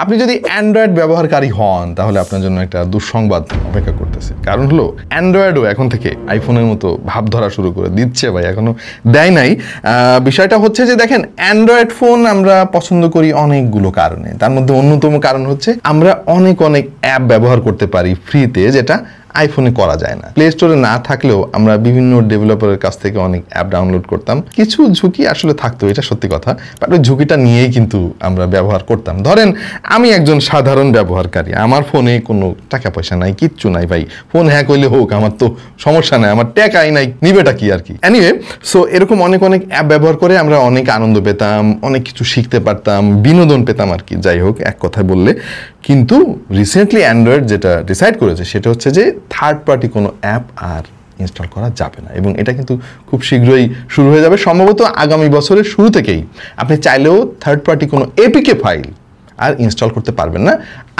আপনি যদি অ্যান্ড্রয়েড ব্যবহারকারী হন তাহলে আপনার জন্য একটা দুঃসংবাদ অপেক্ষা করতেছে। কারণ হলো অ্যান্ড্রয়েডও এখন থেকে আইফোনের মতো ভাব ধরা শুরু করে দিচ্ছে ভাই, এখনো দেয় নাই। বিষয়টা হচ্ছে যে দেখেন, অ্যান্ড্রয়েড ফোন আমরা পছন্দ করি অনেকগুলো কারণে। তার মধ্যে অন্যতম কারণ হচ্ছে আমরা অনেক অ্যাপ ব্যবহার করতে পারি ফ্রিতে, যেটা আইফোনে করা যায় না। প্লে স্টোরে না থাকলেও আমরা বিভিন্ন ডেভেলপারের কাছ থেকে অনেক অ্যাপ ডাউনলোড করতাম। কিছু ঝুঁকি আসলে থাকতো, এটা সত্যি কথা, বাট ওই ঝুঁকিটা নিয়েই কিন্তু আমরা ব্যবহার করতাম। ধরেন আমি একজন সাধারণ ব্যবহারকারী, আমার ফোনে কোনো টাকা পয়সা নাই, কিচ্ছু নাই ভাই, ফোন হ্যাক হইলে হোক, আমার তো সমস্যা নাই, আমার টাকাই নাই, নিবেটা কি আর কি। এনিওয়ে, সো এরকম অনেক অ্যাপ ব্যবহার করে আমরা অনেক আনন্দ পেতাম, অনেক কিছু শিখতে পারতাম, বিনোদন পেতাম আর কি। যাই হোক, এক কথায় বললে, কিন্তু রিসেন্টলি অ্যান্ড্রয়েড যেটা ডিসাইড করেছে সেটা হচ্ছে যে থার্ড পার্টি কোনো অ্যাপ আর ইনস্টল করা যাবে না, এবং এটা কিন্তু খুব শীঘ্রই শুরু হয়ে যাবে, সম্ভবত আগামী বছরের শুরু থেকেই। আপনি চাইলেও থার্ড পার্টি কোনো এপিকে ফাইল আর ইনস্টল করতে পারবেন না,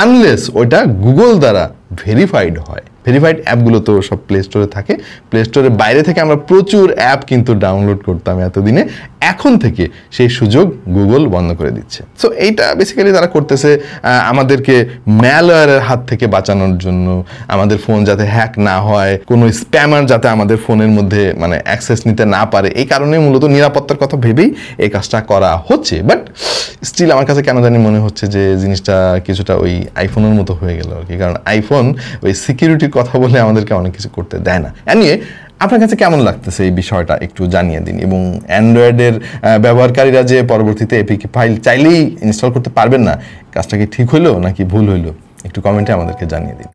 আনলেস ওইটা গুগল দ্বারা ভেরিফাইড হয়। ভেরিফাইড অ্যাপগুলো তো সব প্লে স্টোরে থাকে। প্লে স্টোরের বাইরে থেকে আমরা প্রচুর অ্যাপ কিন্তু ডাউনলোড করতাম এতদিনে, এখন থেকে সেই সুযোগ গুগল বন্ধ করে দিচ্ছে। সো এইটা বেসিক্যালি তারা করতেছে আমাদেরকে ম্যালওয়্যারের হাত থেকে বাঁচানোর জন্য, আমাদের ফোন যাতে হ্যাক না হয়, কোনো স্প্যামার যাতে আমাদের ফোনের মধ্যে মানে অ্যাক্সেস নিতে না পারে, এই কারণে মূলত নিরাপত্তার কথা ভেবেই এই কাজটা করা হচ্ছে। বাট স্টিল আমার কাছে কেন জানি মনে হচ্ছে যে জিনিসটা কিছুটা ওই আইফোনের মতো হয়ে গেল আর কি, কারণ আইফোন ওই সিকিউরিটির কথা বলে আমাদেরকে অনেক কিছু করতে দেয় না। এনিওয়ে, আপনার কাছে কেমন লাগতেছে এই বিষয়টা একটু জানিয়ে দিন, এবং অ্যান্ড্রয়েডের ব্যবহারকারীরা যে পরবর্তীতে এপিকে ফাইল চাইলেই ইনস্টল করতে পারবেন না, কাজটা কি ঠিক হইলো নাকি ভুল হইলো একটু কমেন্টে আমাদেরকে জানিয়ে দিন।